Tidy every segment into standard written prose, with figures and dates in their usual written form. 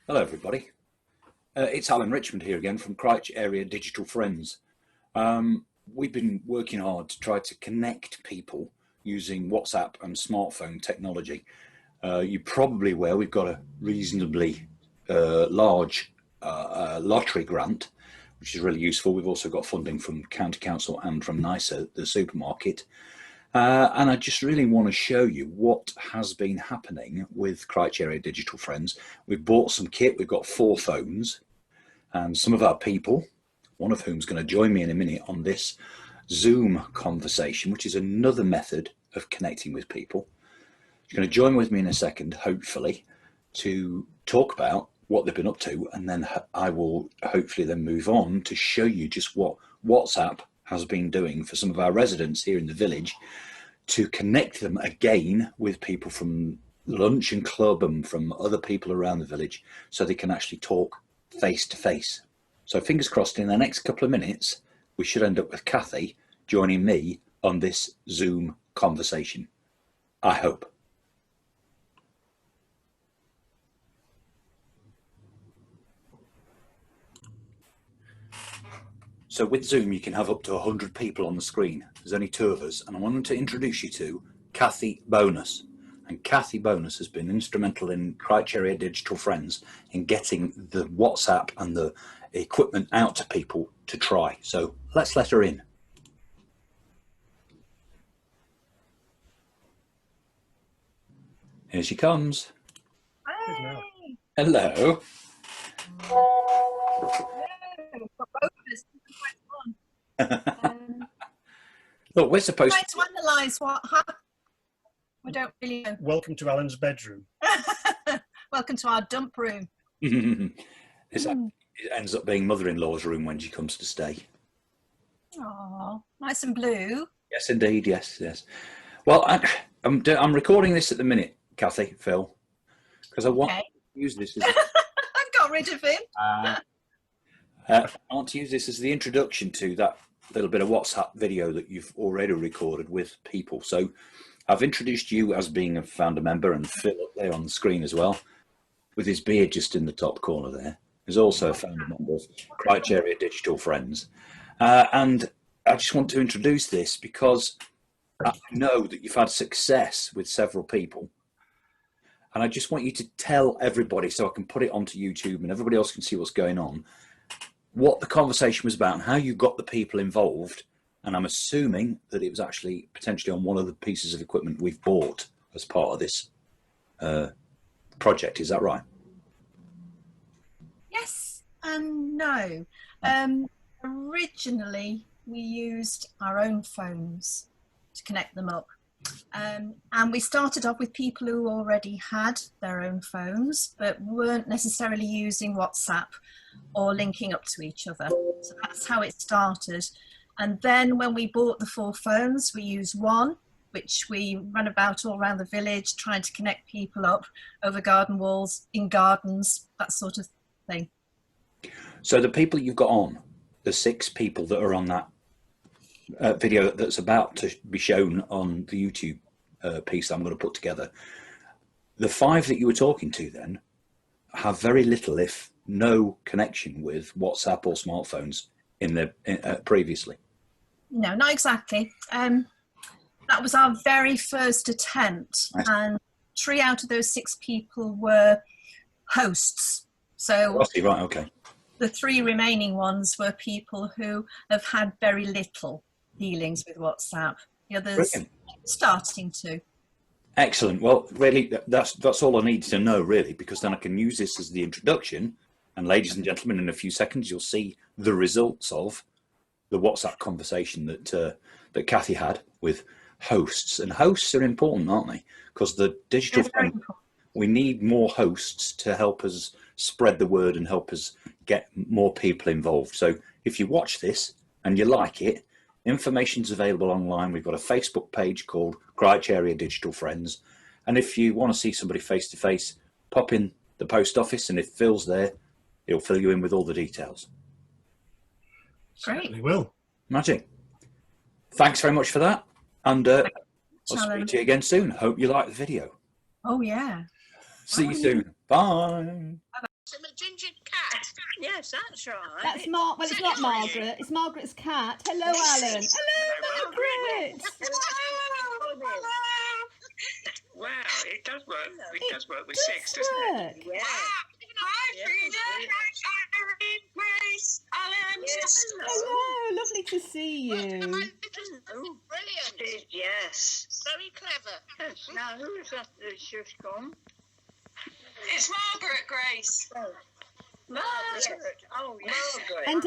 Hello everybody, it's Alan Richmond here again from Crich Area Digital Friends. We've been working hard to try to connect people using WhatsApp and smartphone technology. You're probably aware we've got a reasonably large lottery grant, which is really useful. We've also got funding from County Council and from NISA, the supermarket. And I just really want to show you what has been happening with Crich Area Digital Friends. We've bought some kit, we've got 4 phones, and some of our people, one of whom's going to join me in a minute on this Zoom conversation, which is another method of connecting with people. She's going to join with me in a second, hopefully, to talk about what they've been up to, and then I will hopefully then move on to show you just what WhatsApp has been doing for some of our residents here in the village to connect them again with people from lunch and club and from other people around the village so they can actually talk face to face. So fingers crossed, in the next couple of minutes we should end up with Kathy joining me on this Zoom conversation. I hope. So with Zoom, you can have up to 100 people on the screen. There's only 2 of us, and I wanted to introduce you to Kathy Bonus. And Kathy Bonus has been instrumental in Crich Area Digital Friends in getting the WhatsApp and the equipment out to people to try. So let's let her in. Here she comes. Hey. Hello. Look, we're supposed to analyse what happened. We don't really know. Welcome to Alan's bedroom. Welcome to our dump room. It ends up being mother-in-law's room when she comes to stay. Oh, nice and blue. Yes, indeed. Yes, yes. Well, I'm recording this at the minute, Kathy, Phil, because I want to use this as I've got rid of him. I want to use this as the introduction to that little bit of WhatsApp video that you've already recorded with people. So I've introduced you as being a founder member, and Phil up there on the screen as well, with his beard just in the top corner there, is also a founder member of Crich Area Digital Friends. And I just want to introduce this because I know that you've had success with several people. And I just want you to tell everybody, so I can put it onto YouTube and everybody else can see what's going on, what the conversation was about and how you got the people involved. And I'm assuming that it was actually potentially on one of the pieces of equipment we've bought as part of this project. Is that right? Yes and no. Originally, we used our own phones to connect them up. And we started off with people who already had their own phones, but weren't necessarily using WhatsApp or linking up to each other. So that's how it started. And then when we bought the 4 phones, we used one, which we ran about all around the village, trying to connect people up over garden walls, in gardens, that sort of thing. So the people you've got on, the 6 people that are on that video that's about to be shown on the YouTube piece that I'm going to put together, the 5 that you were talking to then have very little, if no, connection with WhatsApp or smartphones in their previously. No, not exactly. That was our very first attempt, and 3 out of those 6 people were hosts. So right, okay. The 3 remaining ones were people who have had very little dealings with WhatsApp. The others Brilliant. Starting to. Excellent. Well, really, that's all I need to know, really, because then I can use this as the introduction. And ladies and gentlemen, in a few seconds, you'll see the results of the WhatsApp conversation that Kathy had with hosts. And hosts are important, aren't they? Because the digital phone, we need more hosts to help us spread the word and help us get more people involved. So if you watch this and you like it, information's available online. We've got a Facebook page called Crich Area Digital Friends. And if you want to see somebody face to face, pop in the post office, and if Phil's there, he'll fill you in with all the details. Great. Certainly will. Magic. Thanks very much for that. And I'll speak to you again soon. Hope you like the video. Oh, yeah. See you soon. Bye. Bye-bye. Yes, that's right. That's Well, it's not Margaret. It's Margaret's cat. Hello, Alan. Hello, Margaret. Hello. Wow, it does work. It does work with does 6, doesn't it? Yeah. Hi, Frida. Hi, Irene, Grace, Alan. Hello, lovely to see you. Brilliant. Yes. Very clever. Yes. Now, who is that that's just gone? It's Margaret, Grace. Margaret. Oh, yes. And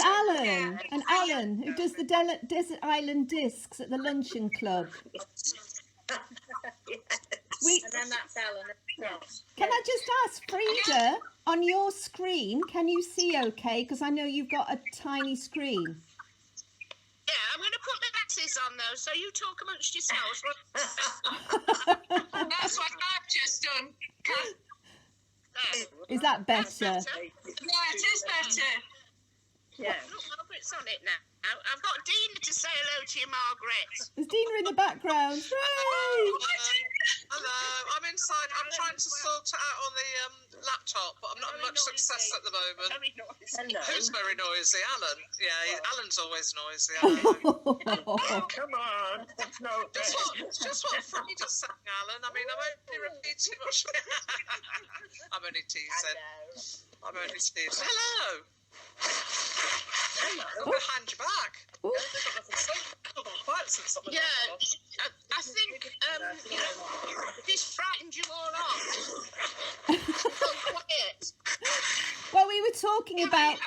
Alan, who does the Desert Island Discs at the Luncheon Club. And then that's Alan. Can I just ask, Frida, on your screen, can you see okay? Because I know you've got a tiny screen. Yeah, I'm going to put my glasses on though, so you talk amongst yourselves. That's what I've just done. Is that better? Yeah, it is better. Yeah. Look, Margaret's on it now. I've got Dina to say hello to you, Margaret. There's Dina in the background. Hooray! Hello, I'm inside. I'm trying to sort it out on the laptop, but I'm not having much success at the moment. Very noisy. Hello. Who's very noisy? Alan. Yeah, Alan's always noisy. Oh, come on. That's no Just what Frida sang, Alan. I mean, I'm only repeating what I'm only teasing. I'm only teasing. Hello. I'm going to hand you back. Yeah, I think this frightened you all off. So quiet. Well, we were talking about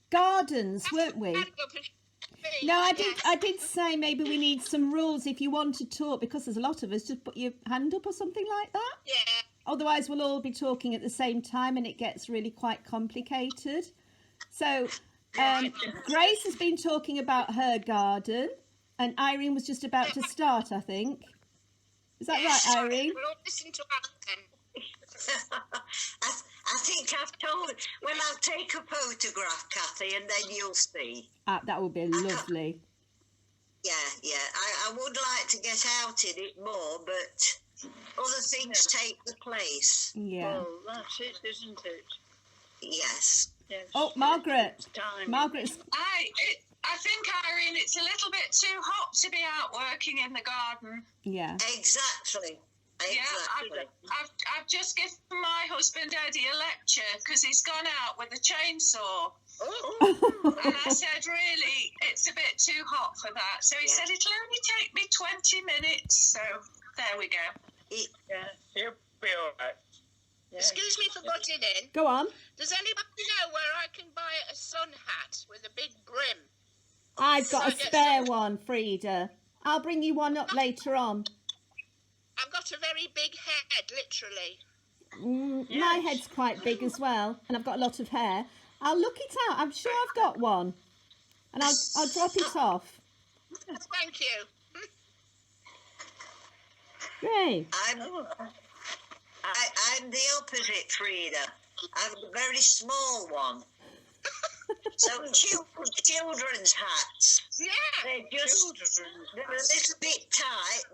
gardens, weren't we? No, I did say maybe we need some rules if you want to talk, because there's a lot of us. Just put your hand up or something like that. Yeah. Otherwise, we'll all be talking at the same time, and it gets really quite complicated. So, Grace has been talking about her garden, and Irene was just about to start, I think. Is that right, Irene? We'll all listen to Alan. I think I've told. Well, I'll take a photograph, Kathy, and then you'll see. That would be lovely. Yeah. I would like to get out in it more, but other things take the place. Yeah. Oh, that's it, isn't it? Yes. Oh, Margaret. Margaret's. I think, Irene, it's a little bit too hot to be out working in the garden. Yeah. Exactly. Yeah, I've just given my husband Eddie a lecture because he's gone out with a chainsaw. And I said, really, it's a bit too hot for that. So he said, it'll only take me 20 minutes. So there we go. Yeah, he'll be all right. Yeah. Excuse me for butting in. Go on. Does anybody know where I can buy a sun hat with a big brim? I've got a spare one, Frida. I'll bring you one up later on. I've got a very big head, literally. My head's quite big as well, and I've got a lot of hair. I'll look it out. I'm sure I've got one, and I'll drop it off. Thank you. Great. I'm the opposite, Frida. I'm a very small one. So children's hats. Yeah. They're a little bit tight,